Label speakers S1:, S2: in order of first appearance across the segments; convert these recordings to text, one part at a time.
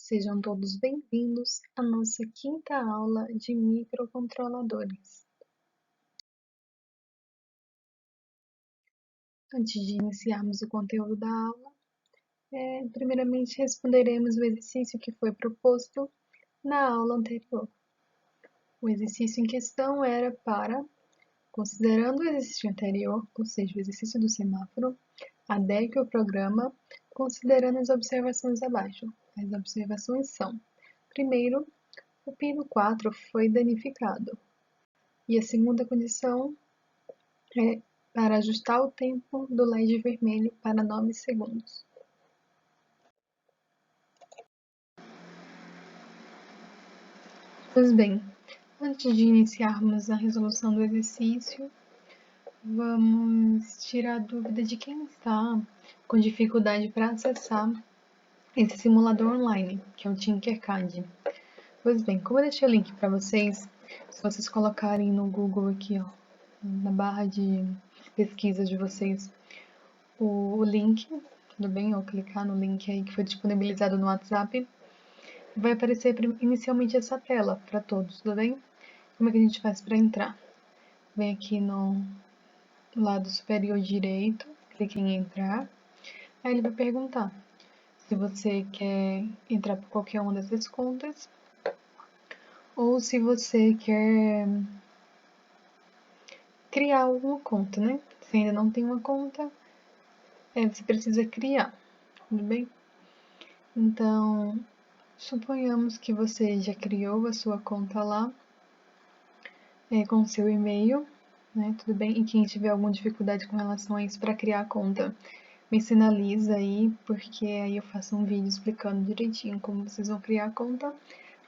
S1: Sejam todos bem-vindos à nossa quinta aula de microcontroladores. Antes de iniciarmos o conteúdo da aula, primeiramente responderemos o exercício que foi proposto na aula anterior. O exercício em questão era para, considerando o exercício anterior, ou seja, o exercício do semáforo, adeque o programa considerando as observações abaixo. As observações são: primeiro, o pino 4 foi danificado. E a segunda condição é para ajustar o tempo do LED vermelho para 9 segundos. Pois bem, antes de iniciarmos a resolução do exercício, vamos tirar a dúvida de quem está com dificuldade para acessar esse simulador online, que é o Tinkercad. Pois bem, como eu deixei o link para vocês, se vocês colocarem no Google aqui, ó, na barra de pesquisa de vocês, o link, tudo bem? Ou clicar no link aí que foi disponibilizado no WhatsApp, vai aparecer inicialmente essa tela para todos, tudo bem? Como é que a gente faz para entrar? Vem aqui no lado superior direito, clique em entrar, aí ele vai perguntar se você quer entrar por qualquer uma dessas contas ou se você quer criar alguma conta, né? Se ainda não tem uma conta, você precisa criar, tudo bem? Então, suponhamos que você já criou a sua conta lá com o seu e-mail, né? Tudo bem? E quem tiver alguma dificuldade com relação a isso para criar a conta, me sinaliza aí, porque aí eu faço um vídeo explicando direitinho como vocês vão criar a conta.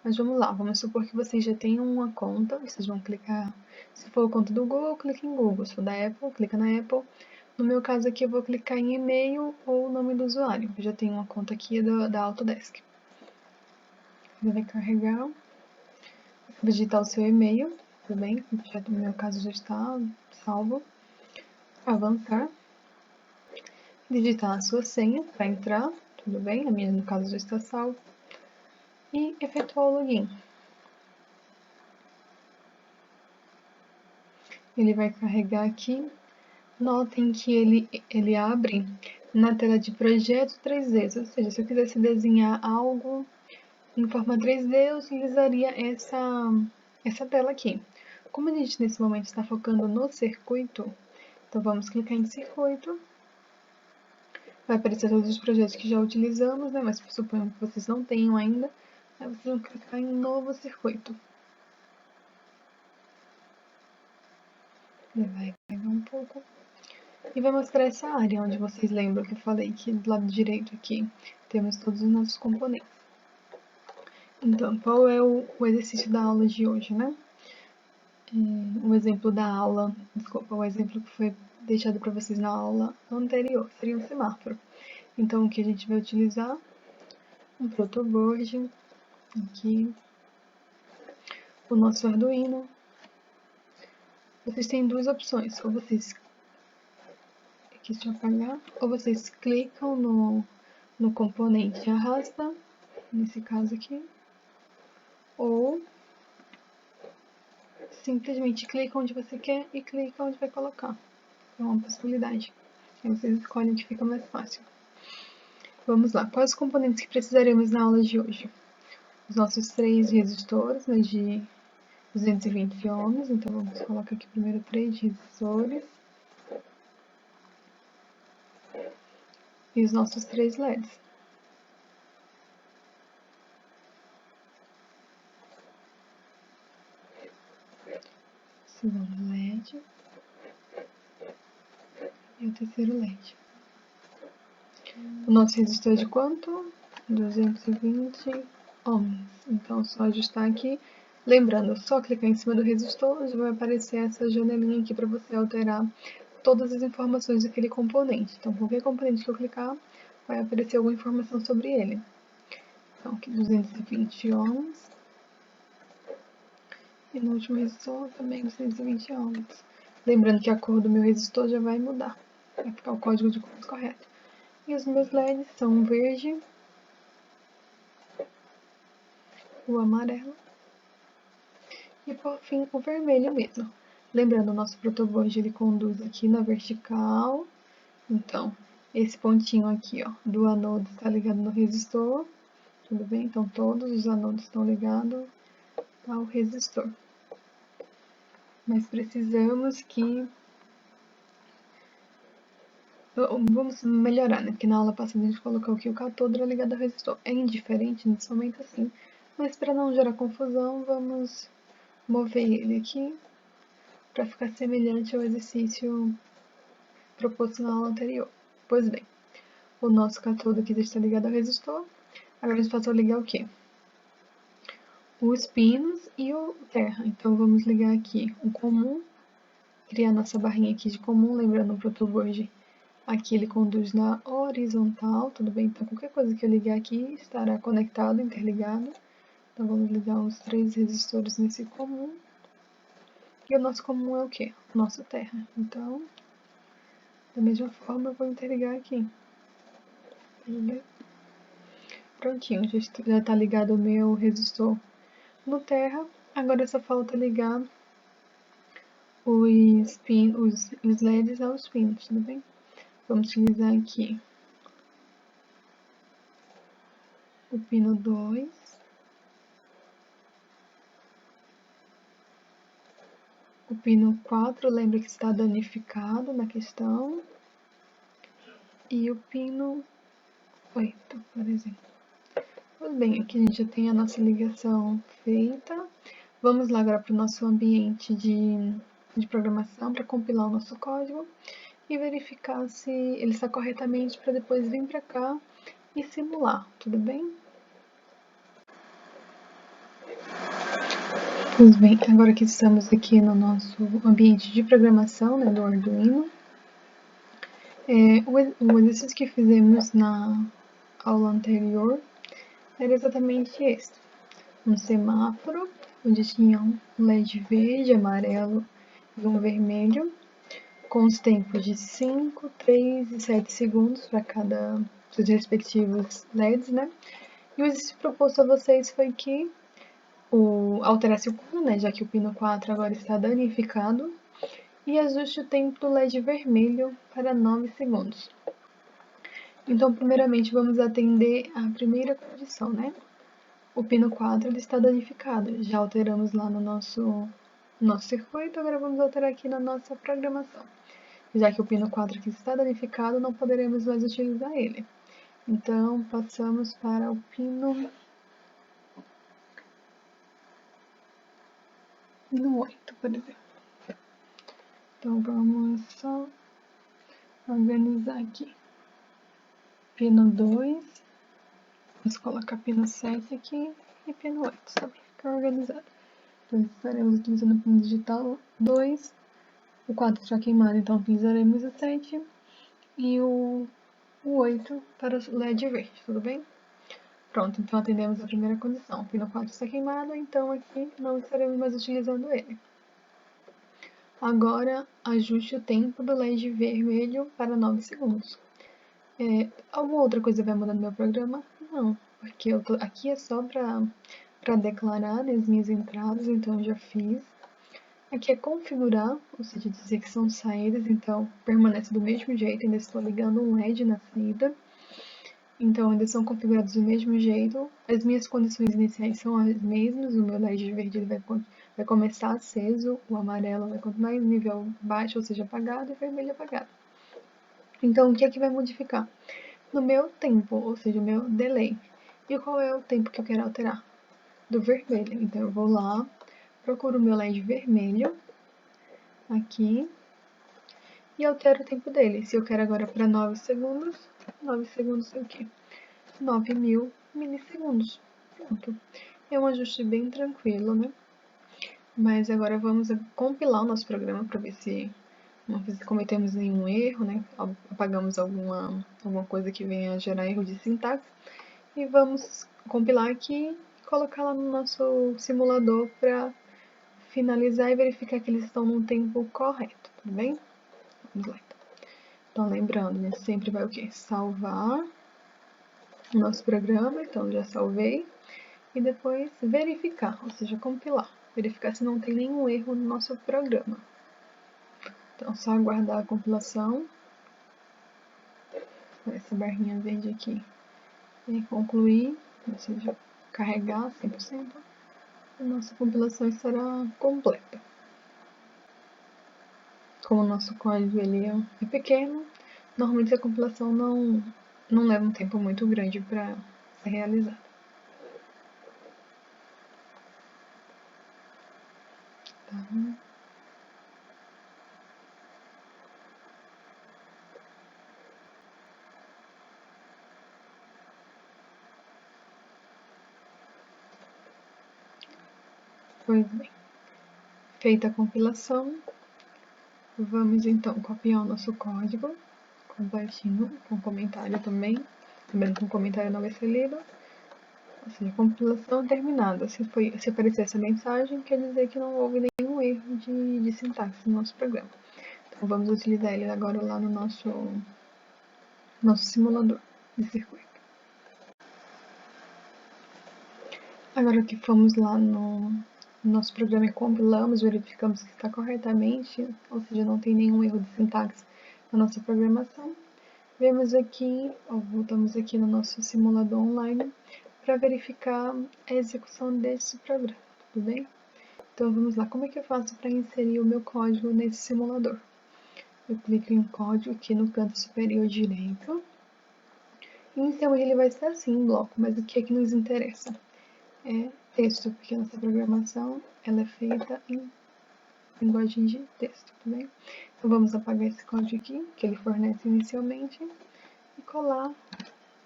S1: Mas vamos lá, vamos supor que vocês já tenham uma conta, vocês vão clicar, se for a conta do Google, clique em Google, se for da Apple, clica na Apple. No meu caso aqui eu vou clicar em e-mail ou nome do usuário, eu já tenho uma conta aqui da Autodesk. Ele vai carregar, vou digitar o seu e-mail, tudo bem? No meu caso já está salvo. Avançar, digitar a sua senha para entrar, tudo bem? A minha no caso já está salvo. E efetuar o login. Ele vai carregar aqui. Notem que ele abre na tela de projeto 3D, ou seja, se eu quisesse desenhar algo em forma 3D, eu utilizaria essa tela aqui. Como a gente nesse momento está focando no circuito, então vamos clicar em circuito. Vai aparecer todos os projetos que já utilizamos, né? Mas suponho que vocês não tenham ainda. Aí vocês vão clicar em novo circuito. Ele vai pegar um pouco. E vai mostrar essa área onde vocês lembram que eu falei que do lado direito aqui temos todos os nossos componentes. Então, qual é o exercício da aula de hoje, né? O exemplo da aula, desculpa, o exemplo que foi deixado para vocês na aula anterior seria um semáforo. Então, o que a gente vai utilizar? Um protoboard, aqui, o nosso Arduino. Vocês têm duas opções, ou vocês, aqui deixa eu apagar, ou vocês clicam no componente e arrasta, nesse caso aqui, ou simplesmente clica onde você quer e clica onde vai colocar. É uma possibilidade. Aí vocês escolhem o que fica mais fácil. Vamos lá. Quais os componentes que precisaremos na aula de hoje? Os nossos 3 resistores, né, de 220 ohms. Então, vamos colocar aqui primeiro 3 resistores. E os nossos 3 LEDs. Segundo LED. E o terceiro LED. O nosso resistor é de quanto? 220 ohms. Então, só ajustar aqui. Lembrando, só clicar em cima do resistor, já vai aparecer essa janelinha aqui para você alterar todas as informações daquele componente. Então, qualquer componente que eu clicar, vai aparecer alguma informação sobre ele. Então, aqui 220 ohms. E no último resistor também 220 ohms. Lembrando que a cor do meu resistor já vai mudar. Vai ficar o código de cores correto. E os meus LEDs são um verde, o amarelo. E por fim, o vermelho mesmo. Lembrando, o nosso protoboard ele conduz aqui na vertical. Então, esse pontinho aqui, ó, do anodo está ligado no resistor. Tudo bem? Então, todos os anodos estão ligados ao resistor. Mas precisamos que... Vamos melhorar, né? Porque na aula passada a gente colocou que o cátodo era ligado ao resistor. É indiferente nesse momento assim. Mas para não gerar confusão, vamos mover ele aqui para ficar semelhante ao exercício proposto na aula anterior. Pois bem, o nosso cátodo aqui está ligado ao resistor. Agora a gente passou a ligar o quê? Os pinos e o terra. Então vamos ligar aqui o comum, criar nossa barrinha aqui de comum, lembrando o protoboard. Aqui ele conduz na horizontal, tudo bem? Então qualquer coisa que eu ligar aqui estará conectado, interligado. Então vamos ligar os 3 resistores nesse comum. E o nosso comum é o quê? Nossa terra. Então, da mesma forma eu vou interligar aqui. Tudo bem? Prontinho, já está ligado o meu resistor no terra. Agora só falta ligar os LEDs aos pinos, tudo bem? Vamos utilizar aqui o pino 2, o pino 4, lembra que está danificado na questão, e o pino 8, por exemplo. Pois bem, aqui a gente já tem a nossa ligação feita. Vamos lá agora para o nosso ambiente de programação para compilar o nosso código e verificar se ele está corretamente para depois vir para cá e simular, tudo bem? Pois bem, agora que estamos aqui no nosso ambiente de programação, né, do Arduino, o exercício que fizemos na aula anterior era exatamente esse. Um semáforo, onde tinha um LED verde, amarelo e um vermelho, com os tempos de 5, 3 e 7 segundos para cada dos respectivos LEDs, né? E o exercício proposto a vocês foi que alterasse o pino, né, já que o pino 4 agora está danificado, e ajuste o tempo do LED vermelho para 9 segundos. Então, primeiramente, vamos atender a primeira condição, né? O pino 4 ele está danificado, já alteramos lá no nosso circuito, agora vamos alterar aqui na nossa programação. Já que o pino 4 aqui está danificado, não poderemos mais utilizar ele. Então, passamos para o pino 8, por exemplo. Então, vamos só organizar aqui. Pino 2, vamos colocar pino 7 aqui e pino 8, só para ficar organizado. Então, estaremos utilizando o pino digital 2, o 4 está queimado, então utilizaremos o 7 e o 8 para o LED verde, tudo bem? Pronto, então atendemos a primeira condição. O pino 4 está queimado, então aqui não estaremos mais utilizando ele. Agora, ajuste o tempo do LED vermelho para 9 segundos. Alguma outra coisa vai mudar no meu programa? Não, porque aqui é só para declarar as minhas entradas, então eu já fiz. Aqui é configurar, ou seja, dizer que são saídas, então permanece do mesmo jeito, ainda estou ligando um LED na saída. Então, ainda são configurados do mesmo jeito. As minhas condições iniciais são as mesmas. O meu LED verde vai começar aceso, o amarelo vai continuar em nível baixo, ou seja, apagado, e o vermelho apagado. Então, o que é que vai modificar? No meu tempo, ou seja, o meu delay. E qual é o tempo que eu quero alterar? Do vermelho. Então, eu vou lá, procuro o meu LED vermelho, aqui, e altero o tempo dele. Se eu quero agora para 9 segundos, 9 segundos é o quê? 9.000 milissegundos. Pronto. É um ajuste bem tranquilo, né? Mas agora vamos compilar o nosso programa para ver se não cometemos nenhum erro, né? Apagamos alguma coisa que venha a gerar erro de sintaxe. E vamos compilar aqui e colocar lá no nosso simulador para finalizar e verificar que eles estão no tempo correto, tudo bem? Vamos lá. Então, lembrando, a gente sempre vai o quê? Salvar o nosso programa, então já salvei. e depois verificar, ou seja, compilar. Verificar se não tem nenhum erro no nosso programa. Então, só aguardar a compilação. Essa barrinha verde aqui. E concluir, ou seja, carregar 100%. A nossa compilação estará completa. Como o nosso código ele é pequeno, normalmente a compilação não leva um tempo muito grande para ser realizada. Tá. Pois bem, feita a compilação, vamos então copiar o nosso código completinho, com comentário também. Lembrando que um comentário não vai ser lido. Ou seja, compilação terminada. Se aparecer essa mensagem, quer dizer que não houve nenhum erro de sintaxe no nosso programa. Então vamos utilizar ele agora lá no nosso simulador de circuito. Agora que fomos lá no nosso programa e compilamos, verificamos que está corretamente, ou seja, não tem nenhum erro de sintaxe na nossa programação, vemos aqui, voltamos aqui no nosso simulador online para verificar a execução desse programa, tudo bem? Então vamos lá, como é que eu faço para inserir o meu código nesse simulador? Eu clico em código aqui no canto superior direito. Inicialmente ele vai estar assim em bloco, mas o que é que nos interessa? É texto, porque a nossa programação ela é feita em linguagem de texto, tudo bem? Então vamos apagar esse código aqui, que ele fornece inicialmente, e colar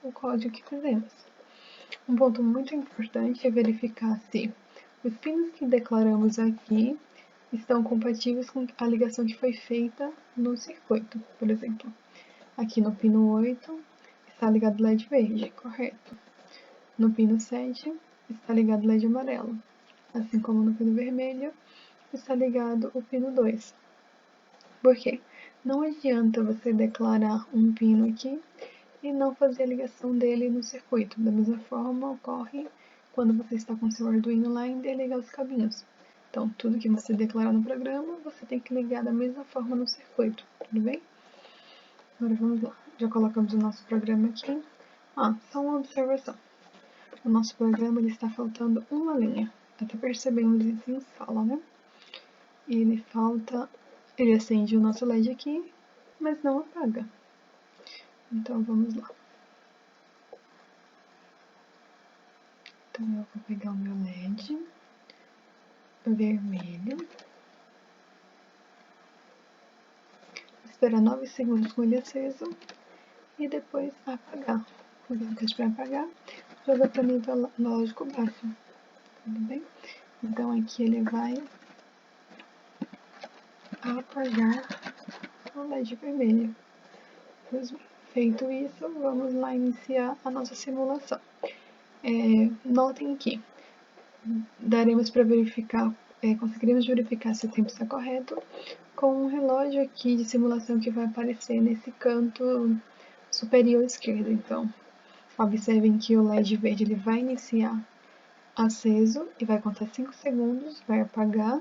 S1: o código que fizemos. Um ponto muito importante é verificar se os pinos que declaramos aqui estão compatíveis com a ligação que foi feita no circuito. Por exemplo, aqui no pino 8 está ligado o LED verde, correto. No pino 7 está ligado o LED amarelo, assim como no pino vermelho está ligado o pino 2. Por quê? Não adianta você declarar um pino aqui e não fazer a ligação dele no circuito. Da mesma forma ocorre quando você está com seu Arduino lá e interligar os cabinhos. Então, tudo que você declarar no programa, você tem que ligar da mesma forma no circuito, tudo bem? Agora vamos lá. Já colocamos o nosso programa aqui. Só uma observação. O nosso programa ele está faltando uma linha. Até percebemos isso em sala, né? Ele acende o nosso LED aqui, mas não apaga. Então vamos lá. Então eu vou pegar o meu LED vermelho, esperar 9 segundos com ele aceso e depois apagar. Quando eu para apagar, joga para nível lógico baixo, tudo bem? Então aqui ele vai apagar o LED vermelho. Feito isso, vamos lá iniciar a nossa simulação. Notem que daremos para verificar, conseguiremos verificar se o tempo está correto com um relógio aqui de simulação que vai aparecer nesse canto superior esquerdo. Então, observem que o LED verde ele vai iniciar aceso e vai contar 5 segundos, vai apagar,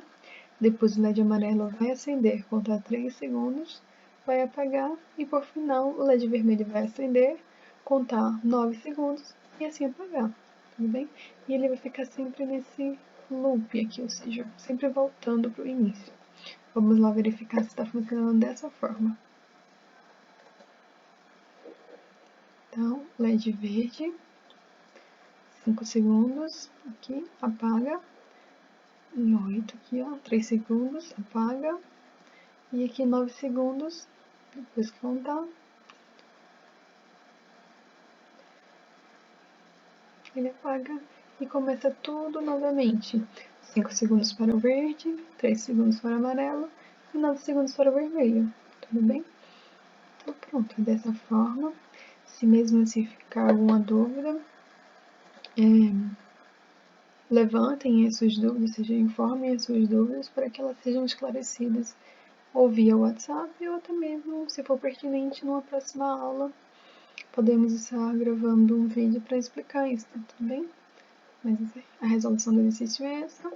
S1: depois o LED amarelo vai acender, contar 3 segundos, vai apagar e por final o LED vermelho vai acender, contar 9 segundos e assim apagar, tudo bem? E ele vai ficar sempre nesse loop aqui, ou seja, sempre voltando para o início. Vamos lá verificar se está funcionando dessa forma. Então, LED verde, 5 segundos, aqui, apaga, em 8 aqui, 3 segundos, apaga, e aqui 9 segundos, depois que contar, ele apaga e começa tudo novamente. 5 segundos para o verde, 3 segundos para o amarelo e 9 segundos para o vermelho, tudo bem? Então pronto, dessa forma, se mesmo assim ficar alguma dúvida, levantem as suas dúvidas, ou seja, informem as suas dúvidas para que elas sejam esclarecidas ou via WhatsApp ou até mesmo, se for pertinente, numa próxima aula, podemos estar gravando um vídeo para explicar isso, tudo bem? Mas a resolução do exercício é essa.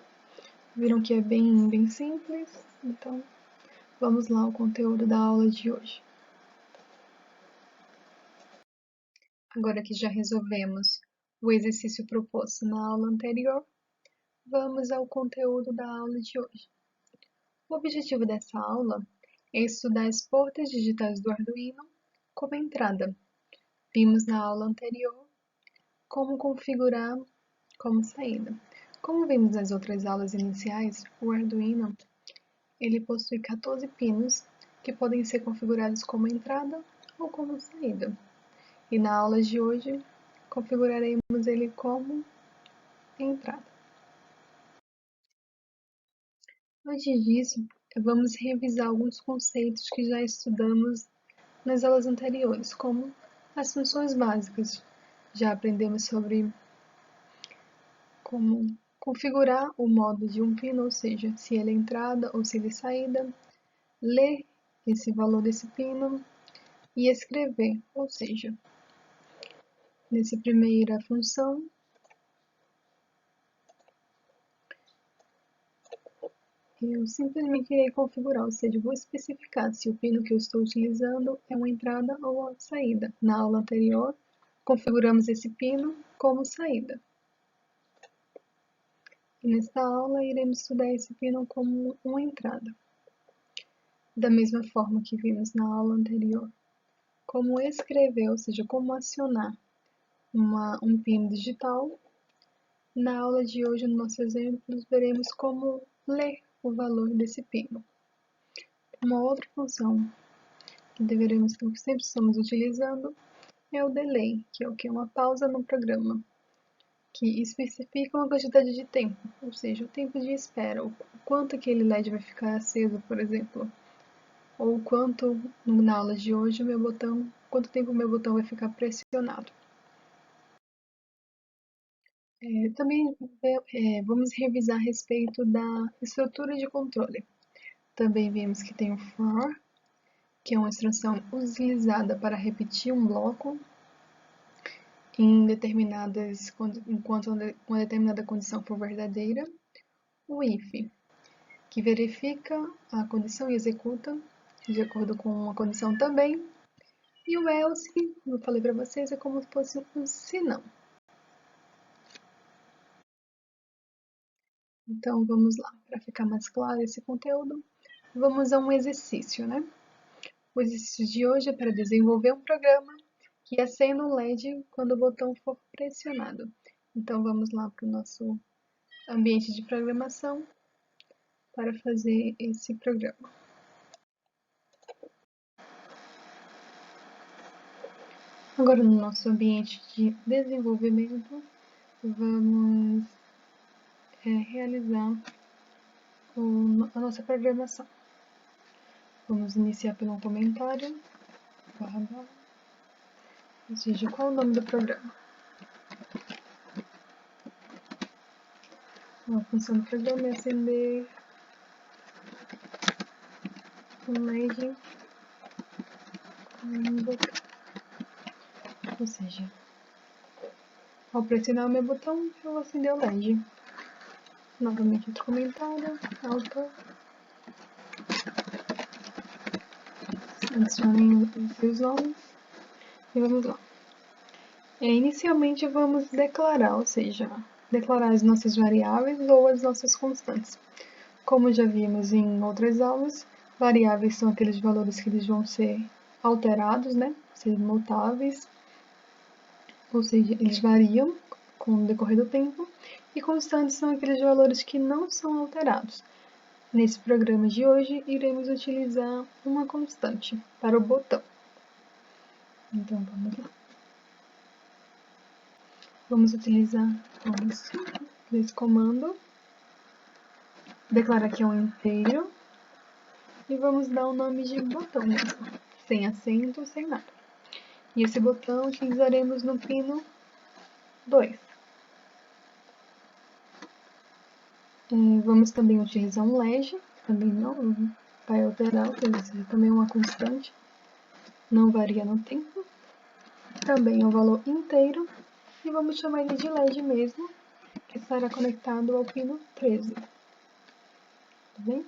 S1: Viram que é bem simples, então vamos lá ao conteúdo da aula de hoje. Agora que já resolvemos o exercício proposto na aula anterior, vamos ao conteúdo da aula de hoje. O objetivo dessa aula é estudar as portas digitais do Arduino como entrada. Vimos na aula anterior como configurar como saída. Como vimos nas outras aulas iniciais, o Arduino ele possui 14 pinos que podem ser configurados como entrada ou como saída. E na aula de hoje, configuraremos ele como entrada. Antes disso, vamos revisar alguns conceitos que já estudamos nas aulas anteriores, como as funções básicas. Já aprendemos sobre como configurar o modo de um pino, ou seja, se ele é entrada ou se ele é saída, ler esse valor desse pino e escrever, ou seja, nessa primeira função, eu simplesmente irei configurar, ou seja, vou especificar se o pino que eu estou utilizando é uma entrada ou uma saída. Na aula anterior, configuramos esse pino como saída. E nesta aula, iremos estudar esse pino como uma entrada. Da mesma forma que vimos na aula anterior, como escrever, ou seja, como acionar um pino digital, na aula de hoje, no nosso exemplo, veremos como ler o valor desse pino. Uma outra função que que sempre estamos utilizando é o delay, que é o que? Uma pausa no programa, que especifica uma quantidade de tempo, ou seja, o tempo de espera, o quanto aquele LED vai ficar aceso, por exemplo, ou quanto, na aula de hoje, quanto tempo o meu botão vai ficar pressionado. Também vamos revisar a respeito da estrutura de controle. Também vimos que tem o for, que é uma instrução utilizada para repetir um bloco enquanto uma determinada condição for verdadeira. O if, que verifica a condição e executa de acordo com a condição também. E o else, como eu falei para vocês, é como se fosse um senão. Então vamos lá, para ficar mais claro esse conteúdo, vamos a um exercício, né? O exercício de hoje é para desenvolver um programa que acenda um LED quando o botão for pressionado. Então vamos lá para o nosso ambiente de programação para fazer esse programa. Agora no nosso ambiente de desenvolvimento, vamos realizar a nossa programação. Vamos iniciar pelo comentário, ou seja, qual é o nome do programa? A função do programa é acender um LED no botão. Ou seja, ao pressionar o meu botão, eu vou acender o LED. Novamente outro comentário, autor. Adicionem os nomes e vamos lá. Inicialmente vamos declarar, ou seja, declarar as nossas variáveis ou as nossas constantes. Como já vimos em outras aulas, variáveis são aqueles valores que eles vão ser alterados, né? Ser mutáveis, ou seja, eles variam com o decorrer do tempo, e constantes são aqueles valores que não são alterados. Nesse programa de hoje, iremos utilizar uma constante para o botão. Então, vamos lá. Vamos utilizar esse comando, declarar que é um inteiro, e vamos dar o nome de botão mesmo, sem acento, sem nada. E esse botão utilizaremos no pino 2. Vamos também utilizar um LED, também não vai alterar, ou seja, também é uma constante, não varia no tempo. Também é um valor inteiro, e vamos chamar ele de LED mesmo, estará conectado ao pino 13. Tudo bem?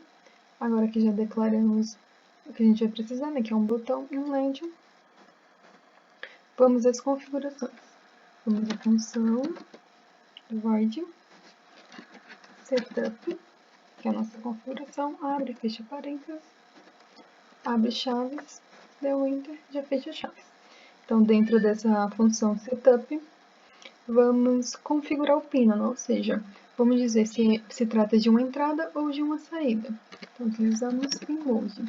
S1: Agora que já declaramos o que a gente vai precisar, né, que é um botão e um LED, vamos às configurações. Vamos à função void setup, que é a nossa configuração, abre e fecha parênteses, abre chaves, deu enter, já fecha chaves. Então, dentro dessa função setup, vamos configurar o pino, ou seja, vamos dizer se trata de uma entrada ou de uma saída. Então, utilizamos pinmode.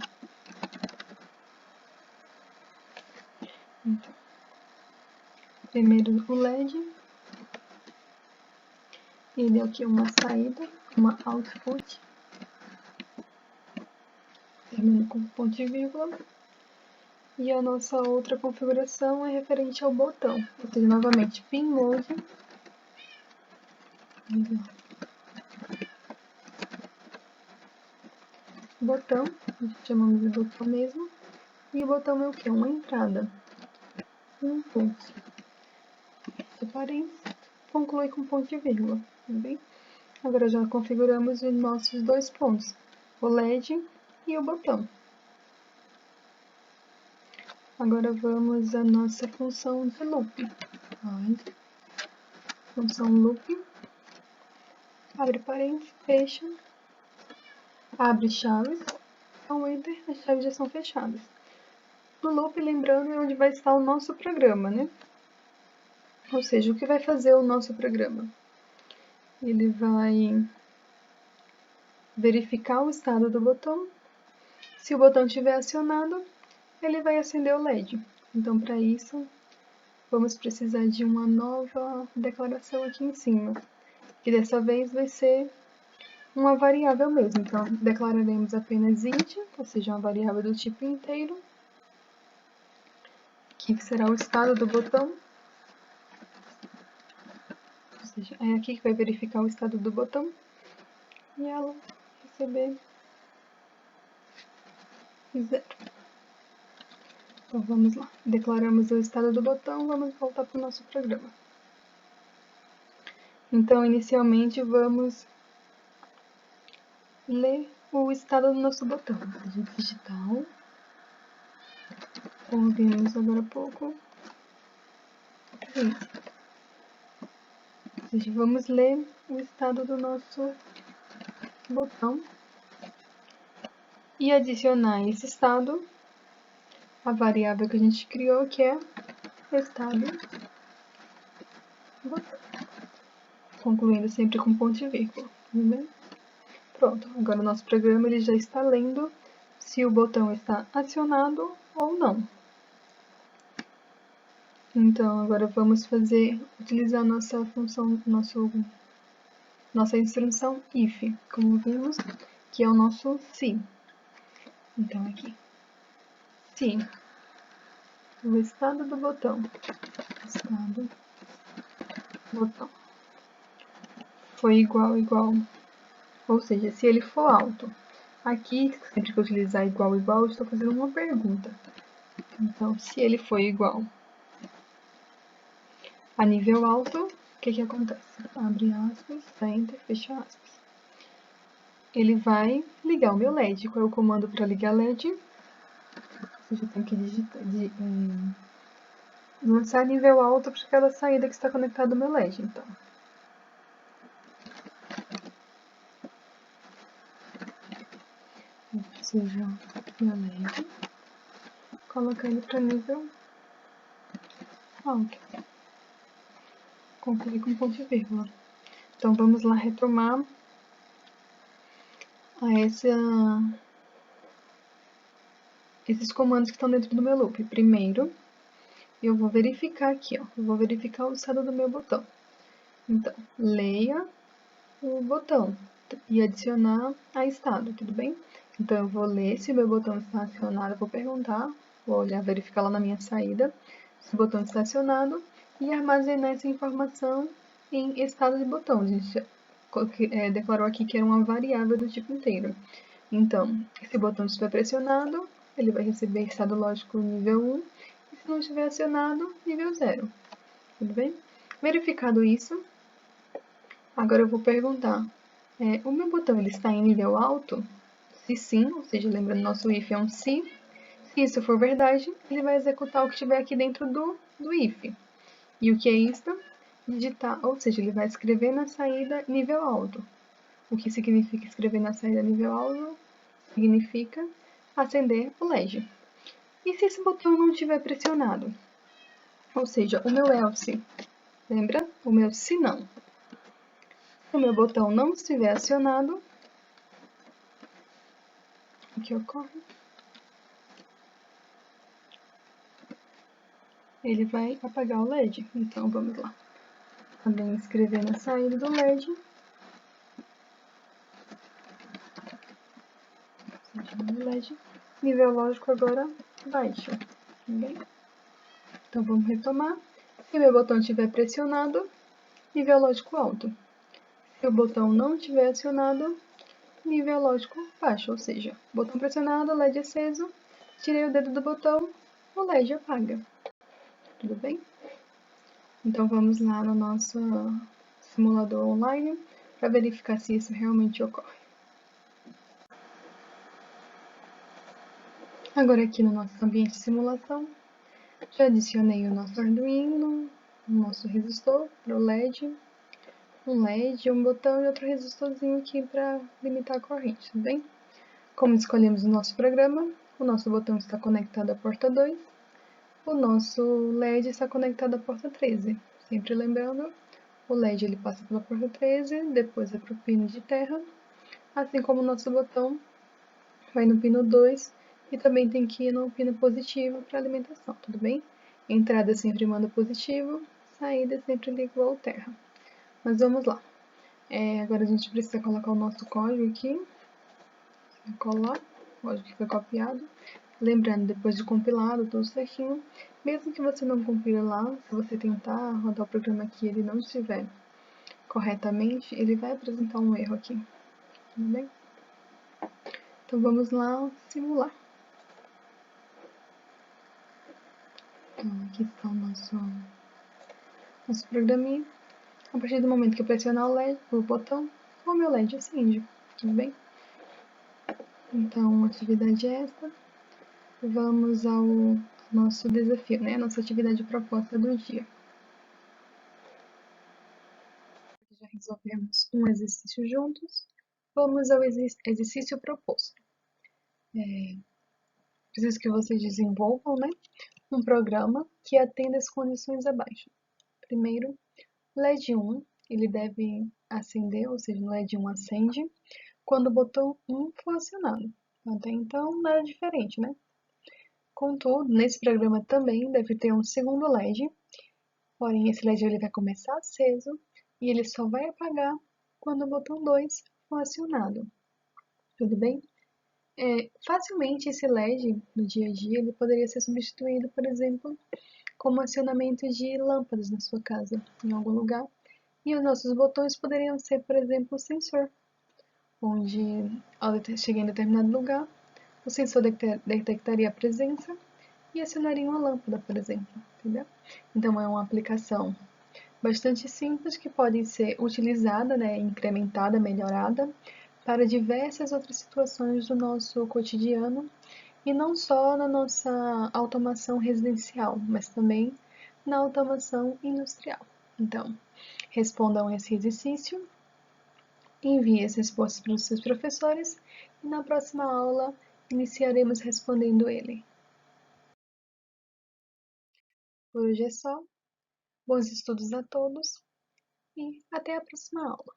S1: Então, primeiro o LED, ele aqui é uma saída, uma output, termina com ponto e vírgula. E a nossa outra configuração é referente ao botão, ou seja, novamente, pinmode, botão, a gente chamamos de botão mesmo, e o botão é o que? Uma entrada, um ponto, parênteses, conclui com ponto e vírgula, tudo bem? Agora já configuramos os nossos dois pontos, o LED e o botão. Agora vamos à nossa função de loop. Função loop, abre parênteses, fecha, abre chaves, ao enter, as chaves já são fechadas. No loop, lembrando, é onde vai estar o nosso programa, né? Ou seja, o que vai fazer o nosso programa? Ele vai verificar o estado do botão. Se o botão estiver acionado, ele vai acender o LED. Então, para isso, vamos precisar de uma nova declaração aqui em cima, que dessa vez vai ser uma variável mesmo. Então, declararemos apenas int, ou seja, uma variável do tipo inteiro, que será o estado do botão. Ou seja, é aqui que vai verificar o estado do botão e ela receber 0. Então, vamos lá. Declaramos o estado do botão, vamos voltar para o nosso programa. Então, inicialmente, vamos ler o estado do nosso botão. Digital, como vimos agora há pouco. Ou seja, vamos ler o estado do nosso botão e adicionar esse estado a variável que a gente criou, que é estado botão, concluindo sempre com ponto e vírgula, tudo bem? Pronto, agora o nosso programa ele já está lendo se o botão está acionado ou não. Então, agora vamos utilizar nossa função, nossa instrução if, como vimos, que é o nosso se. Então, aqui, se o estado do botão, foi igual, ou seja, se ele for alto. Aqui, sempre que eu utilizar igual, eu estou fazendo uma pergunta. Então, se ele for igual a nível alto, o que acontece? Abre aspas, enter, fecha aspas. Ele vai ligar o meu LED. Qual é o comando para ligar LED? Você já tem que digitar, lançar nível alto para aquela saída que está conectada ao meu LED. Então, seja meu LED, colocar ele para nível alto. Concluir com ponto e vírgula. Então, vamos lá retomar esses comandos que estão dentro do meu loop. Primeiro, eu vou verificar aqui, eu vou verificar o estado do meu botão. Então, leia o botão e adicionar a estado, tudo bem? Então, eu vou ler se o meu botão está acionado, vou perguntar, vou olhar, verificar lá na minha saída se o botão está acionado e armazenar essa informação em estado de botão. A gente declarou aqui que era uma variável do tipo inteiro. Então, se o botão estiver pressionado, ele vai receber estado lógico nível 1, e se não estiver acionado, nível 0. Tudo bem? Verificado isso, Agora eu vou perguntar, o meu botão ele está em nível alto? Se sim, ou seja, lembrando, nosso if é um se isso for verdade, ele vai executar o que estiver aqui dentro do if. E o que é isto? Digitar, ou seja, ele vai escrever na saída nível alto. O que significa escrever na saída nível alto? Significa acender o LED. E se esse botão não estiver pressionado? Ou seja, o meu else, lembra? O meu se não. Se o meu botão não estiver acionado, o que ocorre? Ele vai apagar o LED. Então, vamos lá. Também escrever na saída do LED. LED. Nível lógico agora baixo. Bem? Então, vamos retomar. Se o meu botão estiver pressionado, nível lógico alto. Se o botão não estiver acionado, nível lógico baixo, ou seja, botão pressionado, LED aceso, tirei o dedo do botão, o LED apaga. Tudo bem? Então vamos lá no nosso simulador online para verificar se isso realmente ocorre. Agora aqui no nosso ambiente de simulação, já adicionei o nosso Arduino, o nosso resistor para o LED, um LED, um botão e outro resistorzinho aqui para limitar a corrente, tudo bem? Como escolhemos o nosso programa, o nosso botão está conectado à porta 2, o nosso LED está conectado à porta 13. Sempre lembrando, o LED ele passa pela porta 13, depois é para o pino de terra, assim como o nosso botão vai no pino 2 e também tem que ir no pino positivo para alimentação, tudo bem? Entrada sempre manda positivo, saída sempre liga igual terra. Mas vamos lá. Agora a gente precisa colocar o nosso código aqui. Colar, o código que foi copiado. Lembrando, depois de compilado, tudo certinho, mesmo que você não compile lá, se você tentar rodar o programa aqui e ele não estiver corretamente, ele vai apresentar um erro aqui, tudo bem? Então vamos lá simular. Então aqui está o nosso programinha. A partir do momento que eu pressionar o botão, o meu LED acende, tudo bem? Então, atividade esta. Vamos ao nosso desafio, né? A nossa atividade proposta do dia. Já resolvemos um exercício juntos. Vamos ao exercício proposto. Preciso que vocês desenvolvam, né, um programa que atenda as condições abaixo. Primeiro, LED 1, ele deve acender, ou seja, o LED 1 acende quando o botão 1 for acionado. Até então, nada diferente, né? Contudo, nesse programa também deve ter um segundo LED, porém esse LED ele vai começar aceso e ele só vai apagar quando o botão 2 for acionado. Tudo bem? Facilmente esse LED no dia a dia ele poderia ser substituído, por exemplo, como acionamento de lâmpadas na sua casa, em algum lugar. E os nossos botões poderiam ser, por exemplo, o sensor, onde ao chegar em determinado lugar, o sensor detectaria a presença e acionaria uma lâmpada, por exemplo, entendeu? Então é uma aplicação bastante simples que pode ser utilizada, né, incrementada, melhorada para diversas outras situações do nosso cotidiano e não só na nossa automação residencial, mas também na automação industrial. Então, respondam esse exercício, envie as respostas para os seus professores e na próxima aula iniciaremos respondendo ele. Por hoje é só. Bons estudos a todos e até a próxima aula.